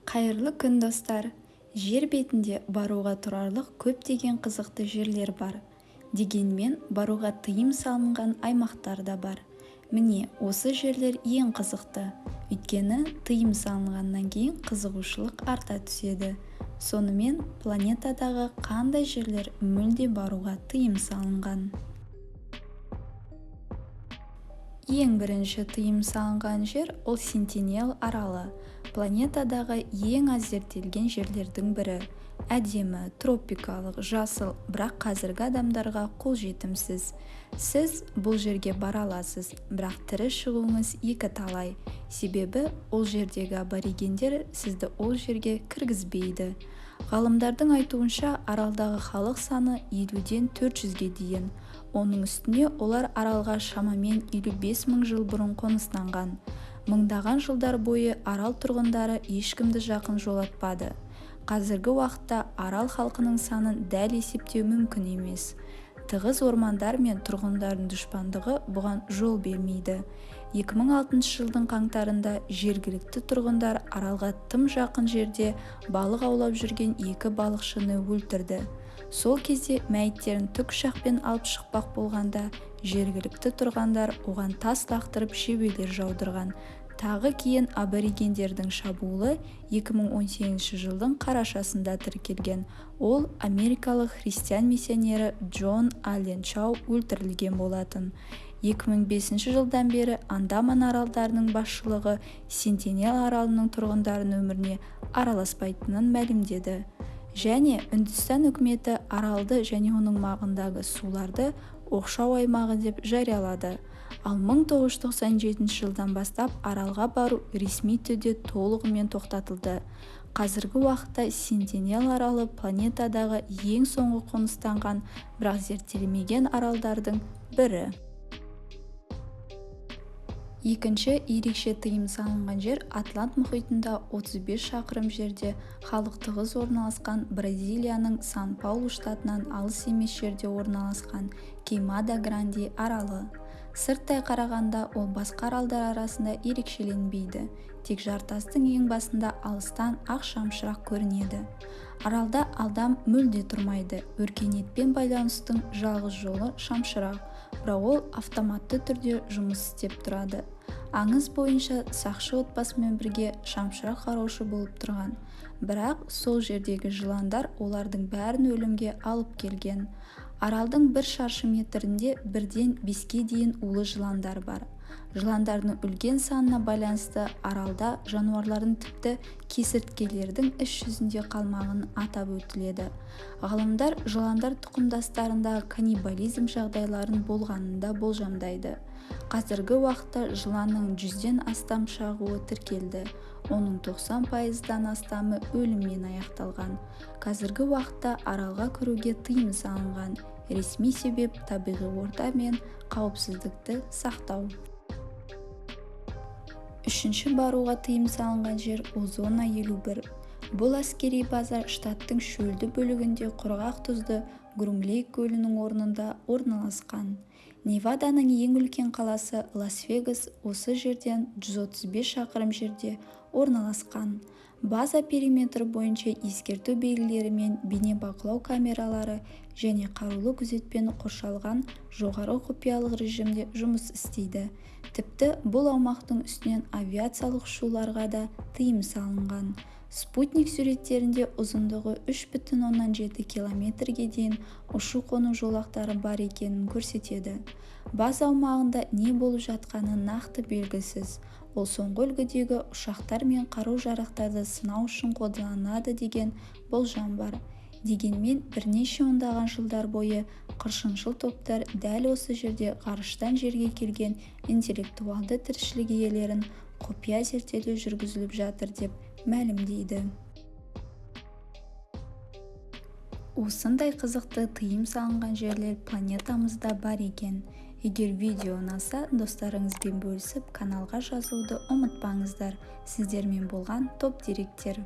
Қайырлы күн достар. Жер бетінде баруға тұрарлық көптеген қызықты жерлер бар. Дегенмен баруға тыйым салынған аймақтар да бар. Міне, осы жерлер ең қызықты. Өйткені тыйым салынғаннан кейін қызығушылық арта түседі. Сонымен планетадағы қандай жерлер мүлде баруға тыйым салынған? Ең бірінші тыйым салынған жер ол Сентинел аралы. Планетадағы ең аз зерттелген жерлердің бірі. Әдемі, тропикалық, жасыл, бірақ қазіргі адамдарға қолжетімсіз. Сіз бұл жерге бара аласыз, бірақ тірі шығуыңыз екі талай. Себебі ол жердегі аборигендер сізді ол жерге кіргізбейді. Ғалымдардың айтуынша аралдағы халық саны 50-ден 400-ге дейін. Оның үстіне олар аралға шамамен 55 мың жыл бұрын қоныстанған. Мыңдаған жылдар бойы арал тұрғындары ешкімді жақын жолатпады. Қазіргі уақытта арал халқының санын дәл есептеу мүмкін емес. Тығыз ормандар мен тұрғындардың дұшпандығы бұған жол бермейді. 2006 жылдың қаңтарында жергілікті тұрғындар аралға тым жақын жерде балық аулап жүрген екі балықшыны өлтірді. Сол кезде мәйіттерін тікұшақпен алып шықпақ болғанда, жергілікті тұрғындар оған тас лақтырып шебелер жаудырған. Тағы кейін аборигендердің шабуылы 2018 жылдың қарашасында тіркелген. Ол америкалық христиан миссионері Джон Аллен Чау өлтірілген болатын. 2005 жылдан бері Андаман аралдарының басшылығы Сентинел аралының тұрғындарының өміріне араласпайтынын мәлімдеді. Және Үндістан үкіметі аралды және оның маңындағы суларды оқшау аймағы деп жариялады. Ал 1997 жылдан бастап аралға бару ресми түрде толығымен тоқтатылды. Қазіргі уақытта Сентинел аралы планетадағы ең соңғы қоныстанған, бірақ зерттелмеген аралдардың бірі. Екінші ерекше тыйым салынған жер Атлант мұхитында 35 шақырым жерде халық тығыз орналасқан Бразилияның Сан-Паулу штатынан алыс емес жерде орналасқан Кеймада-Гранди аралы. Сырттай қарағанда ол басқа аралдар арасында ерекшеленбейді. Тек жартастың ең басында алыстан ақ шамшырақ көрінеді. Аралда адам мүлде тұрмайды. Өркениетпен байланыстың жалғыз жолы шамшырақ, бірақ ол автоматты түрде жұмыс істеп тұрады. Аңыз бойынша сақшы отбасымен бірге шамшырақ қараушы болып тұрған. Бірақ сол жердегі жыландар олардың бәрін өлімге алып келген. Аралдың 1 шаршы метрінде 1-ден 5-ке дейін улы жыландар бар. Жыландардың өлген санына байланысты аралда жануарлардың тіпті кесірткелердің іс жүзінде қалмағын атап өтіледі. Ғалымдар жыландар тұқымдастарында каннибализм жағдайларын болғанында болжамдайды. Қазіргі уақытта жыланның 100-ден астам шағуы тіркелді. Оның 90%-дан астамы өліммен аяқталған. Қазіргі уақытта аралға кіруге тыйым салынған. Ресми себеп табиғи орта мен қауіпсіздікті сақтау. Үшінші баруға тыйым салынған жер Озона 51. Бұл әскери база штаттың шөлді бөлігінде құрғақ тұзды Грум-Лейк көлінің орнында орналасқан. Неваданың ең үлкен қаласы Лас-Вегас осы жерден 135 шақырым жерде орналасқан. База периметр бойынша ескерту белгілері мен бейнебақылау камералары және қарулы күзетпен қоршалған жоғары құпиялық режимде жұмыс істейді. Тіпті бұл аумақтың үстінен авиациялық ұшуларға да тыйым салынған. Спутник суреттерінде ұзындығы 3,7 километрге дейін ұшу-қону жолақтары бар екенін көрсетеді. База аумағында не болып жатқаны нақты белгісіз. Ол соңғы үлгідегі ұшақтар мен қару-жарақтарды сынау үшін қолданылады деген болжам бар. Дегенмен бірнеше ондаған жылдар бойы қыршыншыл топтар дәл осы жерде ғарыштан жерге келген интеллектуалды тіршілік иелерін құпия зерттеулер жүргізіліп жатыр деп мәлімдейді. Осындай қызықты тыйым салынған жерлер планетамызда бар екен. Егер видео ұнаса, достарыңызбен бөлісіп, каналға жазылуды ұмытпаңыздар. Сіздермен болған топ директер.